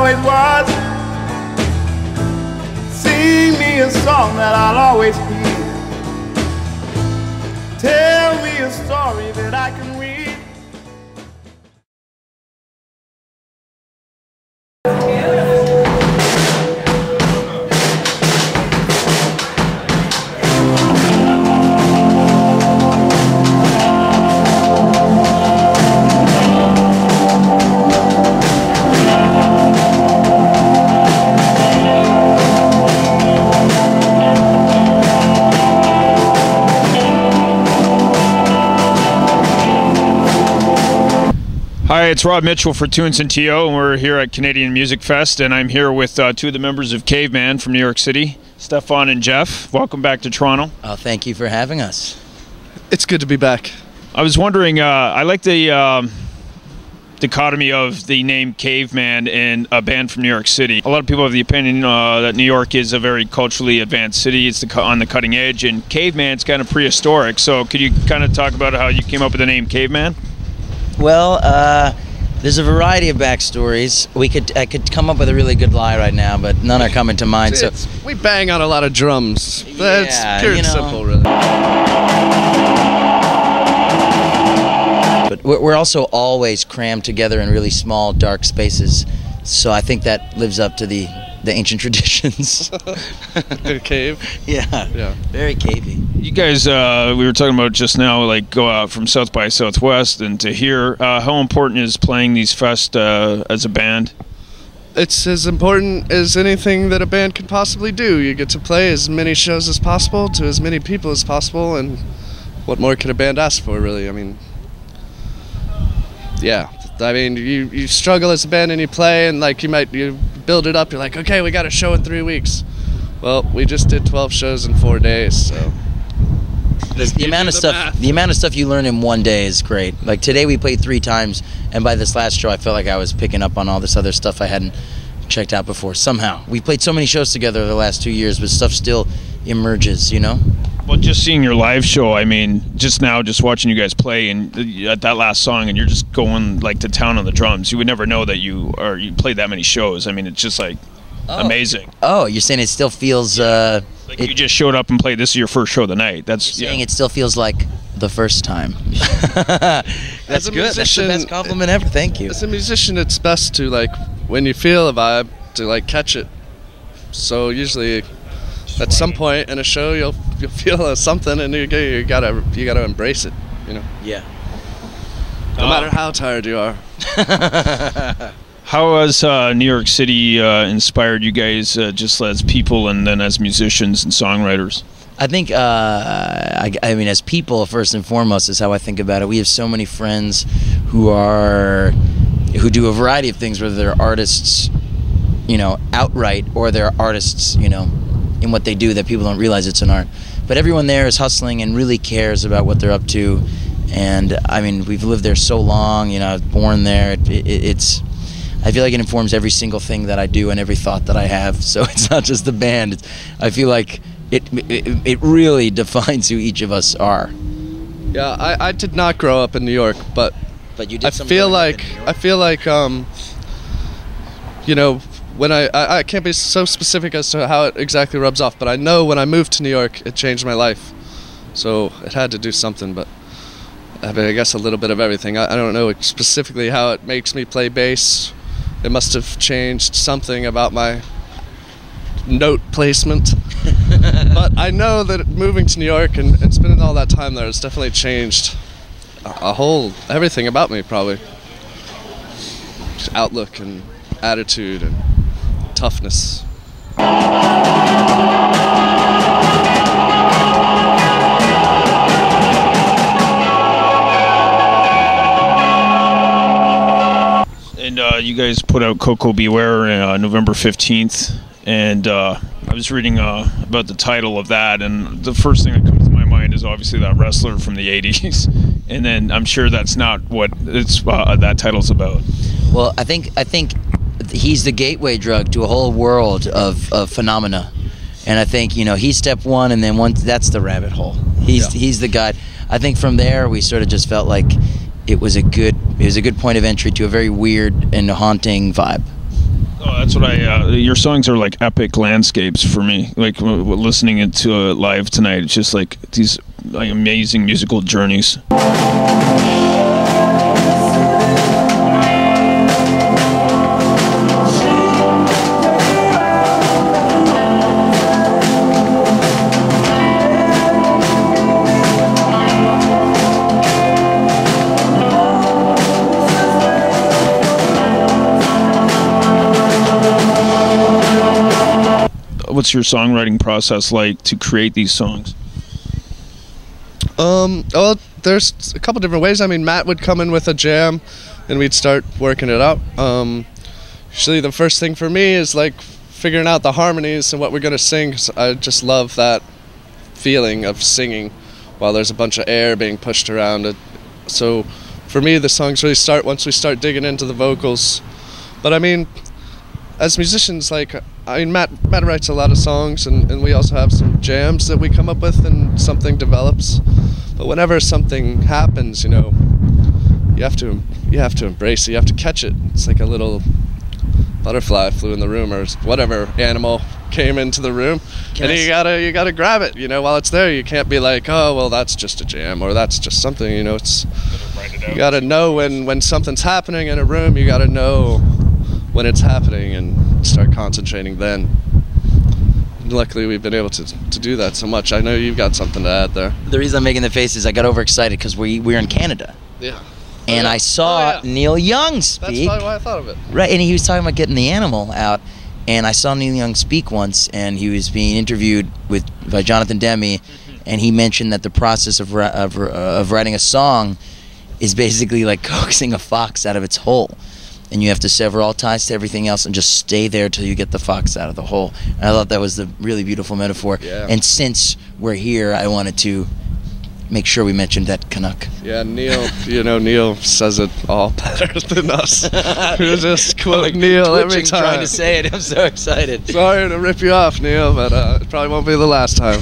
always was. Sing me a song that I'll always hear. Tell me a story that I can read. Hi, it's Rob Mitchell for Tunes and T.O., and we're here at Canadian Music Fest, and I'm here with two of the members of Caveman from New York City, Stefan and Jeff. Welcome back to Toronto. Oh, thank you for having us. It's good to be back. I was wondering, I like the dichotomy of the name Caveman and a band from New York City. A lot of people have the opinion that New York is a very culturally advanced city. It's on the cutting edge, and Caveman's kind of prehistoric. So could you kind of talk about how you came up with the name Caveman? Well, there's a variety of backstories. I could come up with a really good lie right now, but none are coming to mind. So we bang on a lot of drums. That's pure and simple, really. But we're also always crammed together in really small, dark spaces. So I think that lives up to the ancient traditions. Good cave. Yeah. Very cavey. You guys, we were talking about just now, like go out from South by Southwest and to here. How important is playing these fest as a band? It's as important as anything that a band can possibly do. You get to play as many shows as possible to as many people as possible, and what more could a band ask for, really? I mean, yeah. I mean, you struggle as a band and you play, and like you build it up. You're like, okay, we got a show in 3 weeks. Well, we just did 12 shows in 4 days, so. The amount of stuff you learn in 1 day is great. Like today we played 3 times, and by this last show I felt like I was picking up on all this other stuff I hadn't checked out before. Somehow we played so many shows together the last 2 years, but stuff still emerges, you know. Well, just seeing your live show, I mean, just watching you guys play and at that last song, and you're just going like to town on the drums. You would never know that you played that many shows. I mean, it's just like amazing. Oh, you're saying it still feels like you just showed up and played. This is your first show of the night. That's saying it still feels like the first time. That's good. That's the best compliment ever. Thank you. As a musician, it's best to like when you feel a vibe to like catch it. So usually, at some point in a show, you'll feel something, and you gotta embrace it. You know. Yeah. No matter how tired you are. How has New York City inspired you guys just as people and then as musicians and songwriters? I think, I mean, as people, first and foremost, is how I think about it. We have so many friends who do a variety of things, whether they're artists, you know, outright, or they're artists, you know, in what they do that people don't realize it's an art. But everyone there is hustling and really cares about what they're up to. And, I mean, we've lived there so long, you know, I was born there. I feel like it informs every single thing that I do and every thought that I have. So it's not just the band. I feel like it really defines who each of us are. Yeah, I did not grow up in New York, but you did. I feel like you know, when I can't be so specific as to how it exactly rubs off, but I know when I moved to New York, it changed my life. So it had to do something, but I mean, I guess a little bit of everything. I don't know specifically how it makes me play bass. It must have changed something about my note placement. But I know that moving to New York and spending all that time there has definitely changed everything about me, probably. Just outlook and attitude and toughness. And you guys put out Coco Beware November 15th, and I was reading about the title of that, and the first thing that comes to my mind is obviously that wrestler from the 80s, and then I'm sure that's not what that title's about. Well, I think he's the gateway drug to a whole world of phenomena, and I think, you know, he's step one, and then that's the rabbit hole. He's the guy. I think from there we sort of just felt like it was a good point of entry to a very weird and haunting vibe. Oh, that's what your songs are like epic landscapes for me. Like listening to it live tonight, it's just like these like amazing musical journeys. What's your songwriting process like to create these songs? Well, there's a couple different ways. I mean, Matt would come in with a jam, and we'd start working it out. Usually, the first thing for me is like figuring out the harmonies and what we're gonna sing. 'Cause I just love that feeling of singing while there's a bunch of air being pushed around it. So, for me, the songs really start once we start digging into the vocals. But I mean, as musicians, like, I mean, Matt writes a lot of songs, and we also have some jams that we come up with, and something develops. But whenever something happens, you know, you have to embrace it. You have to catch it. It's like a little butterfly flew in the room, or whatever animal came into the room, you gotta grab it. You know, while it's there, you can't be like, oh, well, that's just a jam, or that's just something. You know, you gotta know when something's happening in a room. You gotta know when it's happening and start concentrating then. And luckily, we've been able to do that so much. I know you've got something to add there. The reason I'm making the face is I got overexcited because we're in Canada. Yeah. And I saw Neil Young speak. That's probably why I thought of it. Right, and he was talking about getting the animal out. And I saw Neil Young speak once, and he was being interviewed by Jonathan Demme, and he mentioned that the process of writing a song is basically like coaxing a fox out of its hole. And you have to sever all ties to everything else and just stay there till you get the fox out of the hole. And I thought that was the really beautiful metaphor. Yeah. And since we're here, I wanted to make sure we mentioned that Canuck. Yeah, Neil says it all better than us. We're just quoting Neil every time. Trying to say it. I'm so excited. Sorry to rip you off, Neil, but it probably won't be the last time.